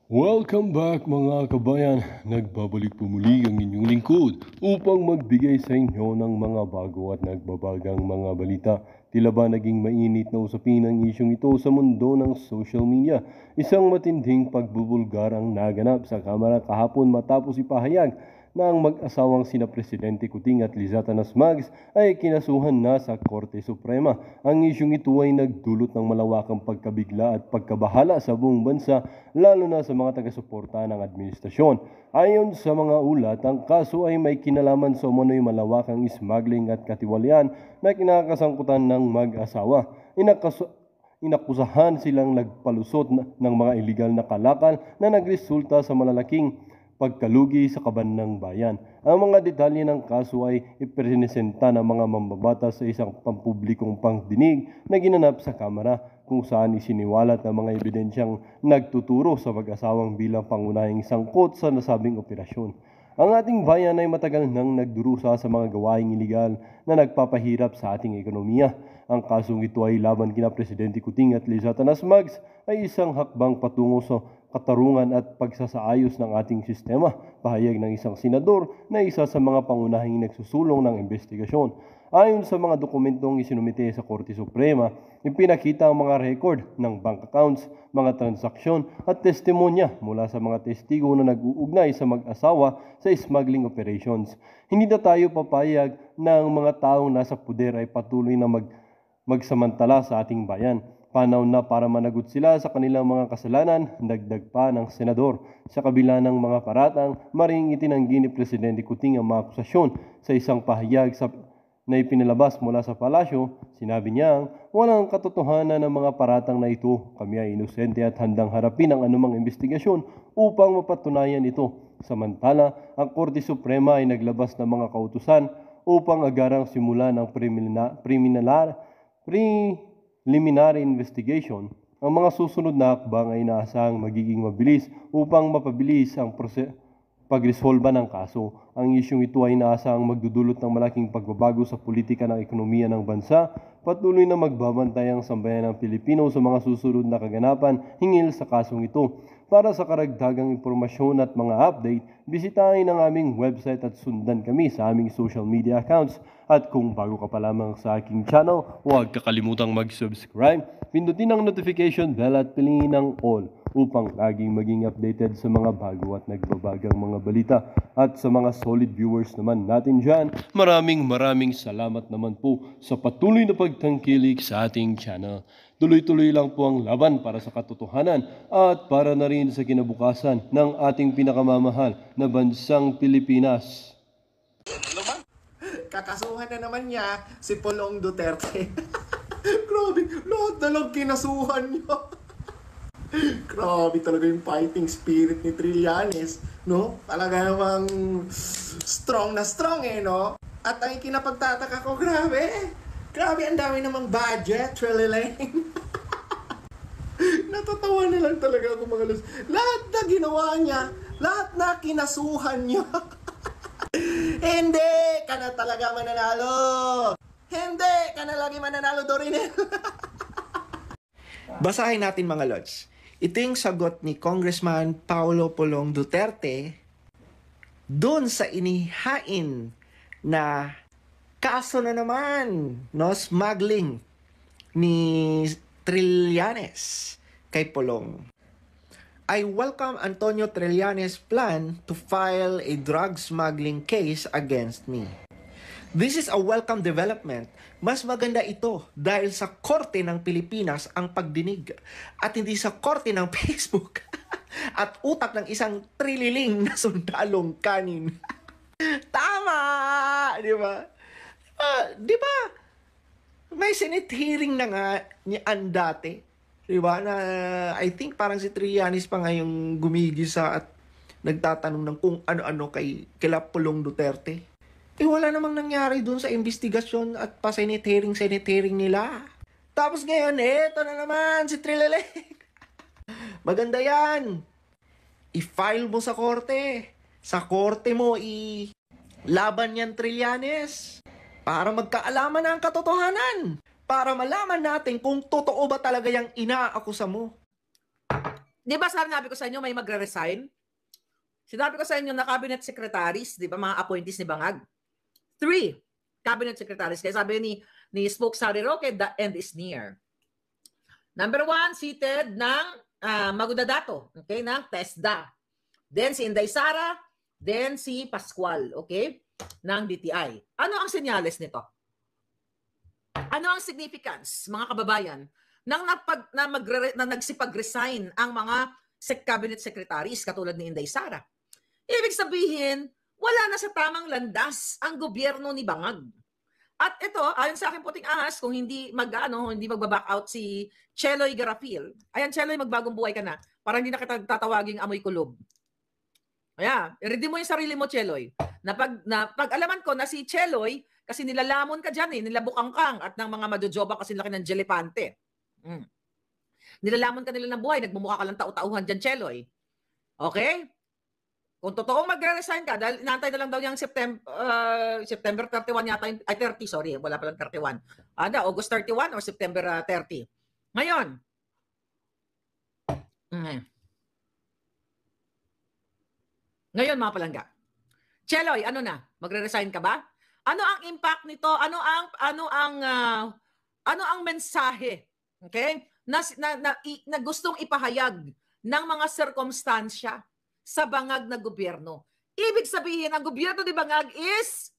Welcome back mga kabayan, nagbabalik po muli ang inyong lingkod upang magbigay sa inyo ng mga bago at nagbabagang mga balita. Tila ba naging mainit na usapin ang isyong ito sa mundo ng social media? Isang matinding pagbubulgar ang naganap sa Kamara kahapon matapos ipahayag na ang mag-asawang sina Presidente Kuting at Liza Tanas Mags ay kinasuhan na sa Korte Suprema. Ang isyong ito ay nagdulot ng malawakang pagkabigla at pagkabahala sa buong bansa, lalo na sa mga taga-suporta ng administrasyon. Ayon sa mga ulat, ang kaso ay may kinalaman sa umano'y malawakang smuggling at katiwalian na kinakasangkutan ng mag-asawa. Inakusahan silang nagpalusot ng mga iligal na kalakal na nagresulta sa malalaking pagkalugi sa kaban ng bayan. Ang mga detalye ng kaso ay ipresenta ng mga mambabatas sa isang pampublikong pangdinig na ginanap sa Kamara, kung saan isiniwalat ng mga ebidensyang nagtuturo sa mag-asawang bilang pangunahing sangkot sa nasabing operasyon. Ang ating bayan ay matagal nang nagdurusa sa mga gawaing iligal na nagpapahirap sa ating ekonomiya. Ang kasong ito ay laban kina Presidente Kuting at Liza Tanas Mags ay isang hakbang patungo sa katarungan at pagsasaayos ng ating sistema, pahayag ng isang senador na isa sa mga pangunahing nagsusulong ng investigasyon. Ayon sa mga dokumentong isinumite sa Korte Suprema, ipinakita ang mga record ng bank accounts, mga transaksyon at testimonya mula sa mga testigo na nag-uugnay sa mag-asawa sa smuggling operations. Hindi na tayo papayag na ang mga taong nasa puder ay patuloy na magsamantala sa ating bayan. Panahon na para managot sila sa kanilang mga kasalanan, dagdag pa ng senador. Sa kabila ng mga paratang, maring itinanggi ni Presidente Kuting ang mga akusasyon. Sa isang pahayag na ipinalabas mula sa palasyo, sinabi niyang walang katotohanan ng mga paratang na ito. Kami ay inosente at handang harapin ang anumang investigasyon upang mapatunayan ito. Samantala, ang Korte Suprema ay naglabas ng mga kautusan upang agarang simula ng preliminary investigation. Ang mga susunod na hakbang ay inaasahang magiging mabilis upang mapabilis ang pagresolba ng kaso. Ang isyong ito ay inaasahang magdudulot ng malaking pagbabago sa politika ng ekonomiya ng bansa. Patuloy na magbabantay ang sambayan ng Pilipino sa mga susunod na kaganapan hinggil sa kasong ito. Para sa karagdagang impormasyon at mga update, bisitahin ang aming website at sundan kami sa aming social media accounts. At kung bago ka pa lamang sa aking channel, huwag kakalimutang mag-subscribe, pindutin ang notification bell at piliin ang all upang laging maging updated sa mga bago at nagbabagang mga balita. At sa mga solid viewers naman natin dyan, maraming salamat naman po sa patuloy na pagtangkilik sa ating channel. Tuloy-tuloy lang po ang laban para sa katotohanan at para na rin sa kinabukasan ng ating pinakamamahal na bansang Pilipinas. Kakasuhan na naman niya si Pulong Duterte. Grabe, lahat na lang kinasuhan niya. Grabe talaga yung fighting spirit ni Trillanes, no? Talaga namang strong na strong no? At ang ikinapagtataka ko, grabe, ang dami namang budget, Trilliane. Natatawa na lang talaga ako mga lus. Lahat na ginawa niya, lahat na kinasuhan niya. Hindi ka na talaga mananalo. Hindi ka na lagi mananalo, Dorinel. Basahin natin mga lods. Ito yung sagot ni Congressman Paulo Pulong Duterte doon sa inihain na kaso na naman, no, smuggling ni Trillanes kay Pulong. I welcome Antonio Trillanes' plan to file a drug smuggling case against me. This is a welcome development. Mas maganda ito dahil sa Korte ng Pilipinas ang pagdinig at hindi sa Korte ng Facebook at utak ng isang trililing na sundalong kanin. Tama! Di ba? Di ba? May Senate hearing na nga niyan dati. Diba? Na I think parang si Trillanes pa nga yung gumigisa at nagtatanong ng kung ano-ano kay kila Pulong Duterte. Wala namang nangyari dun sa investigasyon at pa-Senate hearing nila. Tapos ngayon, eto na naman si Trillanes. Maganda yan. I-file mo sa korte. Sa korte mo, laban yan Trillanes. Para magkaalaman na ang katotohanan. Para malaman natin kung totoo ba talaga yung inaakusa mo. Di ba sinabi ko sa inyo may magre-resign? Sinabi ko sa inyo na cabinet secretaries, di ba, mga appointees ni Bangag. 3 cabinet secretaries. Kaya sabi ni Spoke Sari Roque, the end is near. Number 1, seated ng Magudadato, okay, ng TESDA. Then si Inday Sara, then si Pascual, okay, ng DTI. Ano ang senyales nito? Ano ang significance, mga kababayan, na nagsipag-resign ang mga cabinet secretaries katulad ni Inday Sara? Ibig sabihin, wala na sa tamang landas ang gobyerno ni Bangag. At ito, ayon sa aking puting ahas, kung hindi hindi magba-back out si Cheloy Garafil. Ayan, Cheloy, magbagong buhay ka na. Para hindi na kita tatawaging amoy kulob. Ayan, i-ready mo yung sarili mo, Cheloy. Pag alaman ko na si Cheloy, kasi nilalamon ka dyan nilabukangkang at ng mga madojoba kasi laki ng jelepante. Nilalamon ka nila ng buhay, nagmumukha ka lang tau-tauhan dyan, Cheloy. Okay? Kung totoong magre-resign ka, dahil inaantay na lang daw yung September 31 yata, ay 30, sorry, wala palang 31. August 31 or September 30. Ngayon, mga palangga. Cheloy, ano na? Magre-resign ka ba? Ano ang impact nito? Ano ang mensahe? Okay? Na gustong ipahayag ng mga sirkumstansya sa Bangag na gobyerno. Ibig sabihin, ang gobyerno ni Bangag is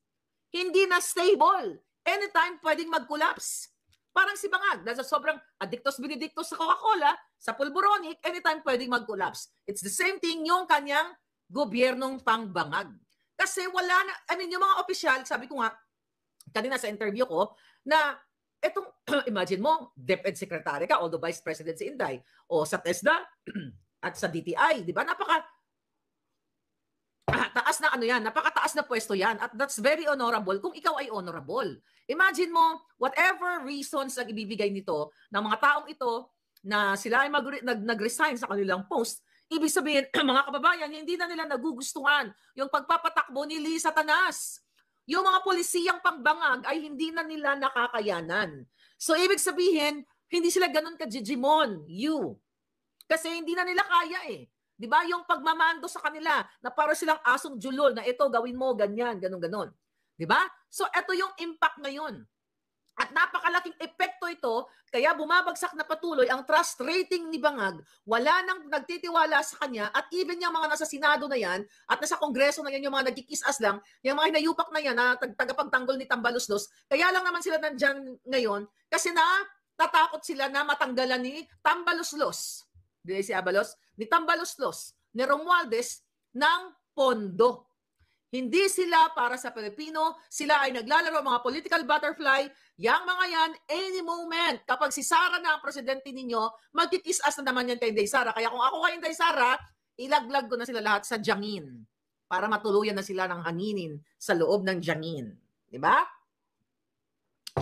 hindi na stable. Anytime pwedeng mag-collapse. Parang si Bangag, dahil sa sobrang addictus benedictus sa Coca-Cola, sa pulboronic, anytime pwedeng mag-collapse. It's the same thing yung kanyang gobyernong pangbangag. Kasi wala na, yung mga opisyal, sabi ko nga, kanina sa interview ko, na etong, imagine mo, DepEd Secretary ka, although Vice President si Inday, o sa TESDA, at sa DTI, di ba? Taas na napakataas na pwesto yan at that's very honorable kung ikaw ay honorable. Imagine mo, whatever reasons ang ibibigay nito ng mga taong ito na sila ay nag-resign sa kanilang post, ibig sabihin, mga kababayan, hindi na nila nagugustuhan yung pagpapatakbo ni Lee Satanas. Yung mga polisiyang pangbangag ay hindi na nila nakakayanan. So, ibig sabihin, hindi sila ganun ka-Digimon, Kasi hindi na nila kaya eh. Di ba? Yung pagmamando sa kanila na para silang asong julol na ito, gawin mo, ganyan, ganon. Di ba? So, ito yung impact ngayon. At napakalaking epekto ito, kaya bumabagsak na patuloy ang trust rating ni Bangag. Wala nang nagtitiwala sa kanya at even yung mga nasa Senado na yan at nasa Kongreso na yan, yung mga nagkikisas lang, yung mga hinayupak na yan na tagapagtanggol ni Tambaluslos, kaya lang naman sila nandyan ngayon kasi natakot sila na matanggalan ni Tambaluslos. Di si Abalos? Ni Tambaluslos, ni Romualdez ng pondo. Hindi sila para sa Pilipino, sila ay naglalaro mga political butterfly. Yang mga yan, any moment, kapag si Sara na ang presidente ninyo, magkikis-as na naman yan kay Inday Sara. Kaya kung ako kay Inday Sara, ilaglag ko na sila lahat sa Jangin para matuluyan na sila ng hanginin sa loob ng Jangin. Diba?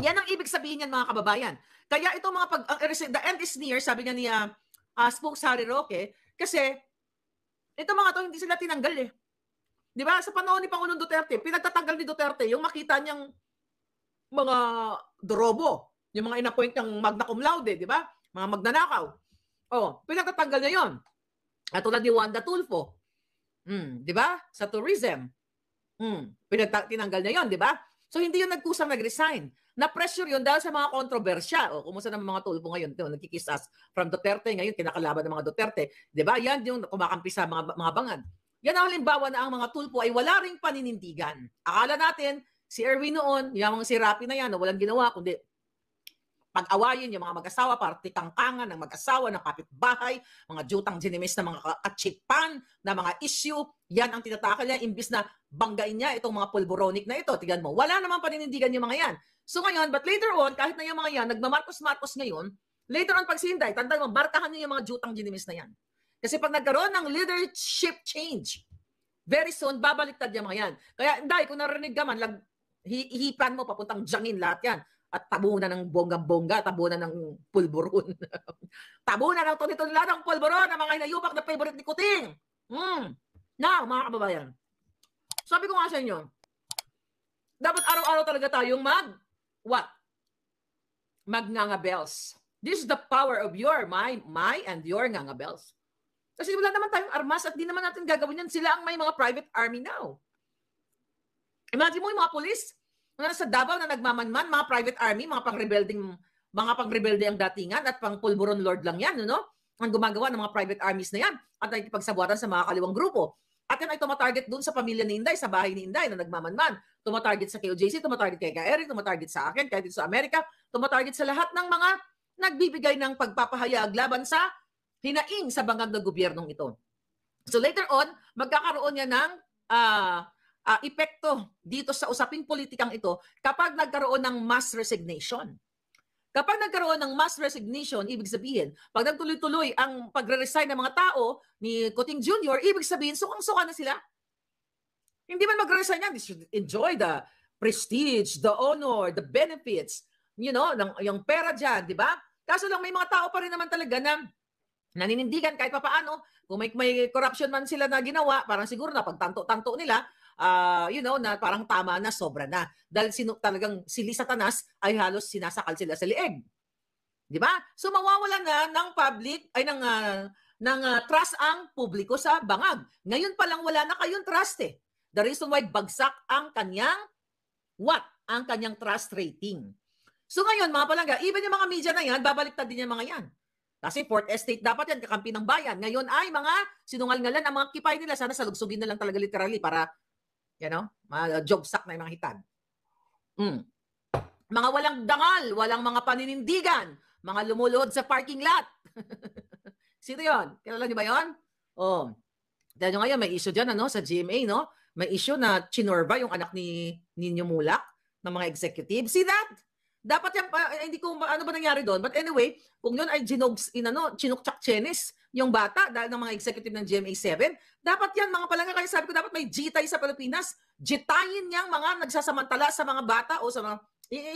Yan ang ibig sabihin yan, mga kababayan. Kaya ito the end is near, sabi nga ni Spoke Sari Roque, kasi ito mga to, hindi sila tinanggal eh. Di ba? Sa panahon ni Pangulong Duterte, pinagtatanggal ni Duterte yung makita niyang mga dorobo, yung mga inappoint ng magna cum laude, di ba? Mga magnanakaw. Pinagtatanggal niya yun. At tulad ni Wanda Tulfo. Di ba? Sa tourism. Tinanggal niya yun, di ba? So, hindi yun nagkusang nag-resign. Na-pressure yun dahil sa mga kontrobersya. Kumusta naman mga tulpo ngayon? Nagkikisas from Duterte. Ngayon, kinakalaban ng mga Duterte. Di ba? Yan yung kumakampi sa mga bangag. Yan ang halimbawa na ang mga tulpo ay wala ring paninindigan. Akala natin, si Erwin noon, yung mga si Rapi na yan, na walang ginawa, kundi pag-awayin yung mga mag-asawa, partikangkangan ng mag-asawa, ng kapitbahay, mga jutang ginimis na mga kachipan, na mga issue, yan ang tinatakal niya, imbis na banggain niya itong mga pulboronic na ito. Tignan mo, wala namang paninindigan yung mga yan. So ngayon, but later on, kahit na yung mga yan, nagmamarkos-markos ngayon, later on pag sinday, tandaan mo, markahan niyo yung mga jutang ginimis na yan. Kasi pag nagkaroon ng leadership change, very soon, babaliktad yung mga yan. Kaya, Inday, kung narinig ka man, hihipan mo, papuntang Jangin lahat yan. At tabunan ng bongga-bongga, tabunan ng pulburon. Tabunan ng tunitun lahat ng pulburon, ng mga hinayupak na favorite ni Kuting. Now, mga kababayan, sabi ko nga sa inyo, dapat araw-araw talaga tayong magnanga bells. This is the power of your, my, and your nganga bells. Kasi wala naman tayong armas at di naman natin gagawin yan. Sila ang may mga private army now. Imagine mo yung mga polis na nasa Davao na nagmamanman, mga private army, mga pang-rebelde ang datingan at pang-pulburon lord lang yan, no? Ang gumagawa ng mga private armies na yan at nakikipagsabuatan sa mga kaliwang grupo. At yan ay tumatarget dun sa pamilya ni Inday, sa bahay ni Inday na nagmamanman. Tumatarget sa KOJC, tumatarget kay Eric, tumatarget sa akin, kahit dito sa Amerika, tumatarget sa lahat ng mga nagbibigay ng pagpapahayag laban sa hinaing sa bangag na gobyernong ito. So later on, magkakaroon yan ng epekto dito sa usaping politikang ito kapag nagkaroon ng mass resignation. Kapag nagkaroon ng mass resignation, ibig sabihin, pag nagtuloy-tuloy ang pagre-resign ng mga tao ni Kuting Jr., ibig sabihin, sukang-suka na sila. Hindi man magre-resign yan, they should enjoy the prestige, the honor, the benefits, yung pera dyan, di ba? Kaso lang may mga tao pa rin naman talaga na naninindigan kahit papaano, kung may corruption man sila na ginawa, parang siguro na pagtanto-tanto nila, na parang tama na, sobra na. Dahil talagang sili Satanas ay halos sinasakal sila sa lieg. Di ba? So mawawala na ng public, ay ng trust ang publiko sa bangag. Ngayon pa lang wala na kayong trust eh. The reason why bagsak ang kanyang trust rating. So ngayon mga palangga, even yung mga media na yan, babaliktad din yung mga yan. Kasi Port Estate dapat yan, kakampi ng bayan. Ngayon ay mga sinungal-ngalan ang mga kipay nila. Sana salugsugin na lang talaga literally para, mga job sack na yung mga hitad. Mga walang dangal, walang mga paninindigan, mga lumulod sa parking lot. Sino yun? Kilala niyo ba yun? Dahil ngayon may issue dyan, sa GMA, no? May issue na chinorba yung anak ni Nino Mulak ng mga executive. See that? Dapat yan, hindi ko ano ba nangyari doon. But anyway, kung yun ay chinukchak chenis yung bata dahil ng mga executive ng GMA7, dapat yan mga palangga, kaya sabi ko dapat may jitay sa Pilipinas. Jitayin niyang mga nagsasamantala sa mga bata o sa mga,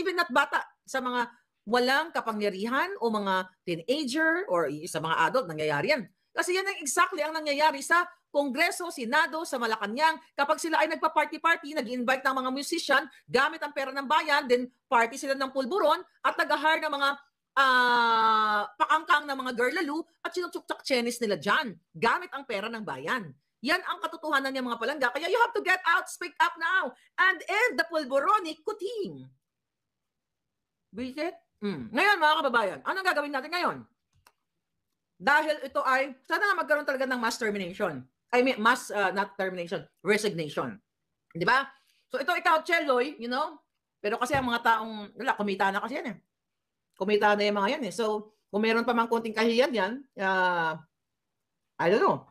even not bata, sa mga walang kapangyarihan o mga teenager or sa mga adult, nangyayari yan. Kasi yan ang exactly ang nangyayari sa Kongreso, Senado, sa Malacanang. Kapag sila ay nagpa-party-party, nag-invite ng mga musician, gamit ang pera ng bayan, then party sila ng pulburon, at nag-hire ng mga pakangkang ng mga girlalo, at sinutsuk-tsak chenis nila dyan, gamit ang pera ng bayan. Yan ang katotohanan niya mga palangga. Kaya you have to get out, speak up now, and end the pulboronic kuting. Visit? Ngayon mga kababayan, anong gagawin natin ngayon? Dahil ito ay, sana nga magkaroon talaga ng mass termination. I mean, not termination, resignation. Di ba? So ito ikaw, Cheloy, pero kasi ang mga taong, kumita na kasi yan eh. Kumita na yung mga yan eh. So, kung meron pa mang konting kahiyan yan, I don't know.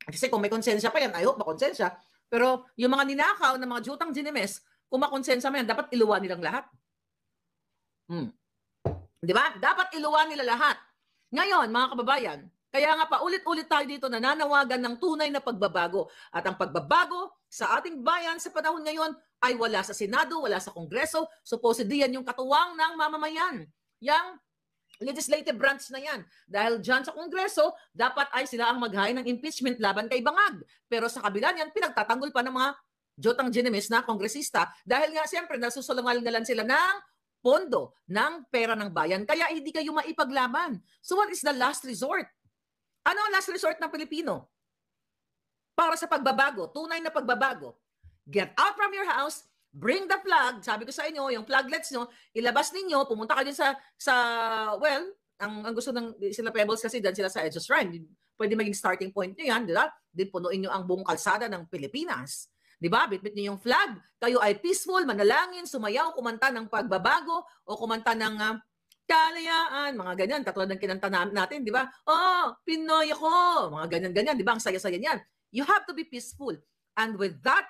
Kasi kung may konsensya pa yan, I hope makonsensya. Pero yung mga ninakaw ng mga jutang ginimes, kung makonsensya mo yan, dapat iluwa nilang lahat. Di ba? Dapat iluwa nila lahat. Ngayon, mga kababayan, kaya nga pa ulit-ulit tayo dito nananawagan ng tunay na pagbabago. At ang pagbabago sa ating bayan sa panahon ngayon ay wala sa Senado, wala sa Kongreso. Supposedly yan yung katuwang ng mamamayan. Yang legislative branch na yan. Dahil dyan sa Kongreso, dapat ay sila ang maghain ng impeachment laban kay Bangag. Pero sa kabila niyan, pinagtatanggol pa ng mga jotang ginemes na kongresista. Dahil nga siyempre, nasusulungal-ngalan sila ng pondo ng pera ng bayan. Kaya hindi kayo maipaglaban. So what is the last resort? Ano ang last resort ng Pilipino? Para sa pagbabago, tunay na pagbabago. Get out from your house, bring the flag. Sabi ko sa inyo, yung flaglets nyo, ilabas ninyo, pumunta kayo ang gusto ng sila Pebbles kasi dyan sila sa Edge of Shrine. Pwede maging starting point nyo yan, di ba? Di punuin nyo ang buong kalsada ng Pilipinas. Di ba? Bitbit nyo yung flag. Kayo ay peaceful, manalangin, sumayaw, kumanta ng pagbabago o kumanta ng kalayaan, mga ganyan, katulad ng kinanta natin, di ba? Pinoy ako, mga ganyan-ganyan, di ba? Ang saya-saya niyan. You have to be peaceful. And with that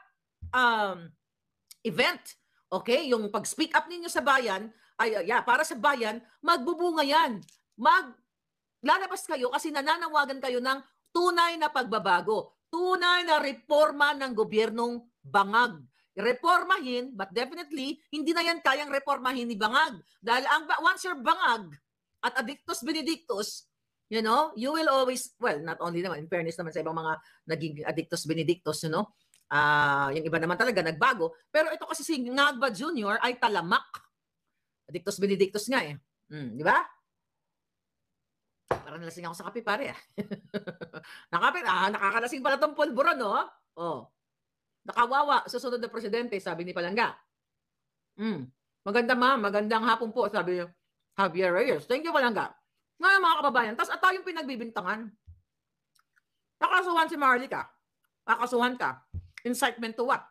event, okay, yung pag-speak up ninyo sa bayan, para sa bayan, magbubunga yan. Lalabas kayo kasi nananawagan kayo ng tunay na pagbabago, tunay na reforma ng gobyernong Bangag. Reformahin, but definitely, hindi na yan kayang reformahin ni Bangag. Dahil once you're Bangag at Addictus Benedictus, you will always, not only naman, in fairness naman sa ibang mga naging Addictus Benedictus, yung iba naman talaga nagbago. Pero ito kasi si Ngagba Jr. ay talamak. Addictus Benedictus nga eh. Di ba? Parang nalasing ako sa kape, pare, ah. Nakakalasing pala 'tong pulburon, no? Oh, nakawawa, susunod na presidente, sabi ni Palangga. Maganda ma'am, magandang hapon po, sabi ni Javier Reyes. Thank you, Palangga. Ngayon, mga kababayan, tas at tayong pinagbibintangan. Nakasuhan si Marlica. Kakasuhan ka. Incitement to what?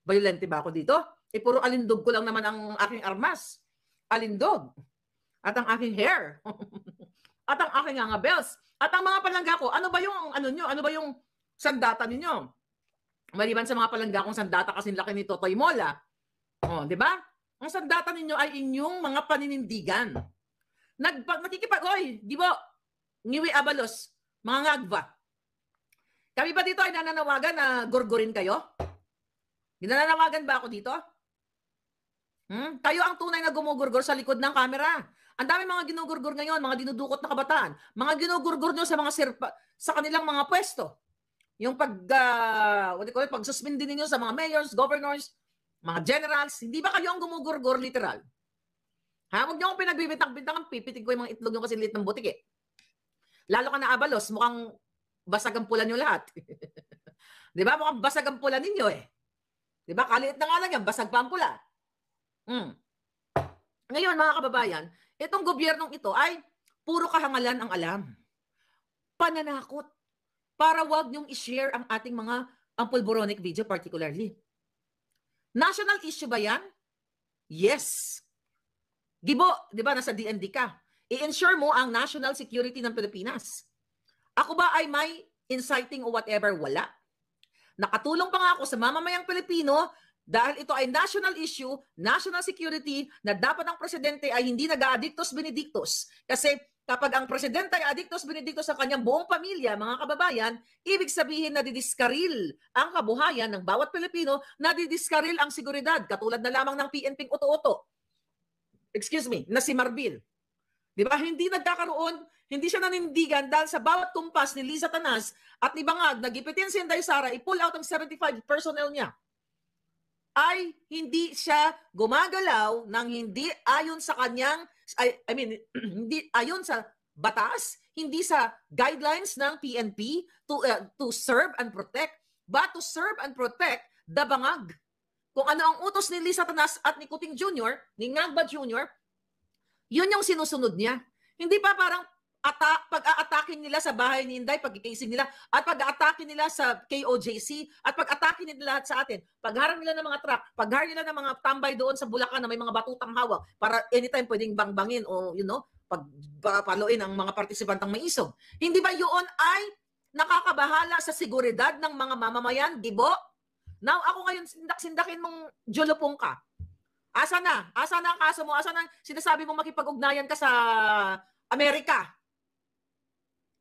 Violente ba ako dito? Puro alindog ko lang naman ang aking armas. Alindog. At ang aking hair. At ang aking nga bells. At ang mga palangga ko, ano ba yung nyo? Ano ba yung sandata ninyo? Maliban sa mga palangga kong sandata kasing laki ni Totoy Mola. Oh, di ba? Ang sandata ninyo ay inyong mga paninindigan. Oy, di ba? Ngiwi Abalos, mga ngagva. Kami ba dito ay nananawagan na gurgurin kayo? Nananawagan ba ako dito? Kayo ang tunay na gumugurgur sa likod ng camera. Ang dami mga ginugurgur ngayon, mga dinudukot na kabataan. Mga ginugurgur nyo sa mga sa kanilang mga pwesto. Yung pag-suspindi ninyo sa mga mayors, governors, mga generals, hindi ba kayo ang gumugurgur literal? Huwag niyo akong pinagbibintang-bintang, pipitig ko yung mga itlog nyo kasi lit ng butik eh. Lalo ka na Abalos, mukhang basag ang pula nyo lahat. Di ba? Mukhang basag ang pula ninyo eh. Di ba? Kaliit na nga lang yan, basag pa ang pula. Ngayon, mga kababayan, itong gobyernong ito ay puro kahangalan ang alam. Pananakot. Para wag niyong i-share ang ating mga pulboronic video particularly. National issue ba yan? Yes. Gibo, di ba, nasa DND ka. I-ensure mo ang national security ng Pilipinas. Ako ba ay may inciting o whatever? Wala. Nakatulong pa nga ako sa mamamayang Pilipino dahil ito ay national issue, national security, na dapat ang presidente ay hindi nag-aadictus benedictus. Kasi kapag ang presidente ay addictus benedictus sa kanyang buong pamilya, mga kababayan, ibig sabihin na didiskaril ang kabuhayan ng bawat Pilipino, na didiskaril ang seguridad, katulad na lamang ng PNP Uto-Uto. Excuse me, na si Marbil. Di ba? Hindi nagkakaroon, hindi siya nanindigan dahil sa bawat kumpas ni Liza Tanas at ni Bangag, nagipitin si Inday Sara, i-pull out ang 75 personnel niya, ay hindi siya gumagalaw ng hindi ayon sa kanyang, hindi ayon sa batas, hindi sa guidelines ng PNP to serve and protect, but to serve and protect the Bangag. Kung ano ang utos ni Liza Tanas at ni Kuting Jr., ni Ngagba Jr., yun yung sinusunod niya. Hindi pa parang pag-a-attacking nila sa bahay ni Inday, pag-casing nila, at pag-a-attacking nila sa KOJC, at pag-attacking nila lahat sa atin. Pagharang nila ng mga truck, pagharang nila ng mga tambay doon sa Bulacan na may mga batutang hawak para anytime pwedeng bangbangin o, pagpapaluin ang mga partisipantang may isog. Hindi ba yun ay nakakabahala sa seguridad ng mga mamamayan, Gibo? Now, ako ngayon, sindakin mong jolopong ka. Asa na? Asa na ang kaso mo? Asa na sinasabi mong makipag-ugnayan ka sa Amerika?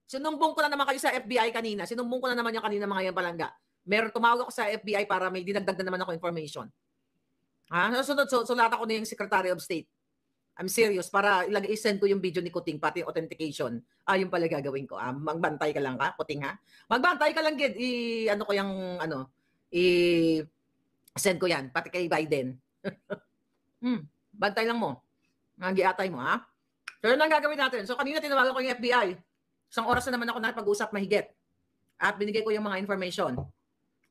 Sinumbong ko na naman kayo sa FBI kanina. Sinumbong ko na naman yung kanina mga yan palangga. Meron, tumawag ako sa FBI para may dinagdag na naman ako information. Sunod, sulata ko na yung Secretary of State. I'm serious. Para i-send ko yung video ni Kuting, pati authentication. Yung pala gagawin ko. Magbantay ka lang ka, Kuting ha? Magbantay ka lang, Gid. I-send ko yan, pati kay Biden. Bantay lang mo. Giatay mo, ha? So, yun ang gagawin natin. So, kanina tinawagan ko yung FBI. Isang oras na naman ako nakipag-usap mahigit. At binigay ko yung mga information.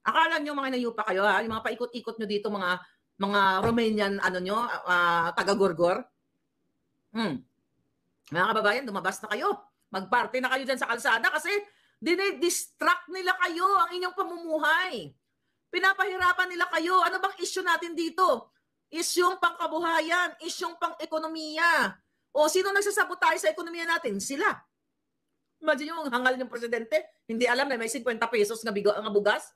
Akala nyo mga nayupa kayo, ha? Yung mga paikot-ikot nyo dito, mga Romanian, taga-gorgor. Mga kababayan, lumabas na kayo. Mag-party na kayo dyan sa kalsada kasi dinidistract nila kayo ang inyong pamumuhay. Pinapahirapan nila kayo. Ano bang issue natin dito? Isyong pangkabuhayan, isyong pang-ekonomiya. O sino nagsasabotahe sa ekonomiya natin? Sila. Imagine yung hangal ng presidente, hindi alam na may 50 pesos nga bugas.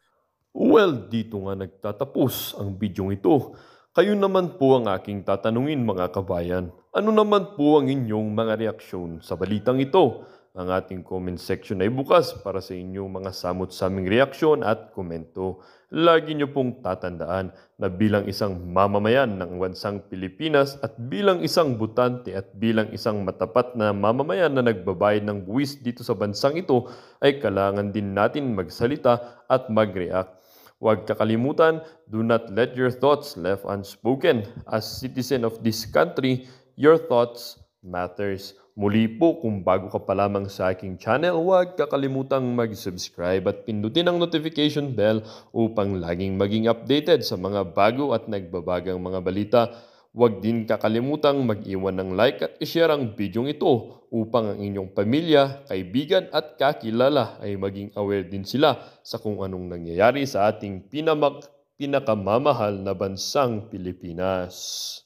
Well, dito nga nagtatapos ang bidyong ito. Kayo naman po ang aking tatanungin mga kabayan. Ano naman po ang inyong mga reaksyon sa balitang ito? Ang ating comment section ay bukas para sa inyong mga samot-saming reaksyon at komento. Lagi niyo pong tatandaan na bilang isang mamamayan ng bansang Pilipinas at bilang isang butante at bilang isang matapat na mamamayan na nagbabayad ng buwis dito sa bansang ito ay kailangan din natin magsalita at mag-react. Huwag kakalimutan, do not let your thoughts left unspoken. As citizen of this country, your thoughts matters. Muli po, kung bago ka pa lamang sa aking channel, huwag kakalimutang mag-subscribe at pindutin ang notification bell upang laging maging updated sa mga bago at nagbabagang mga balita. Huwag din kakalimutang mag-iwan ng like at i-share ang video ito upang ang inyong pamilya, kaibigan at kakilala ay maging aware din sila sa kung anong nangyayari sa ating pinakamamahal na bansang Pilipinas.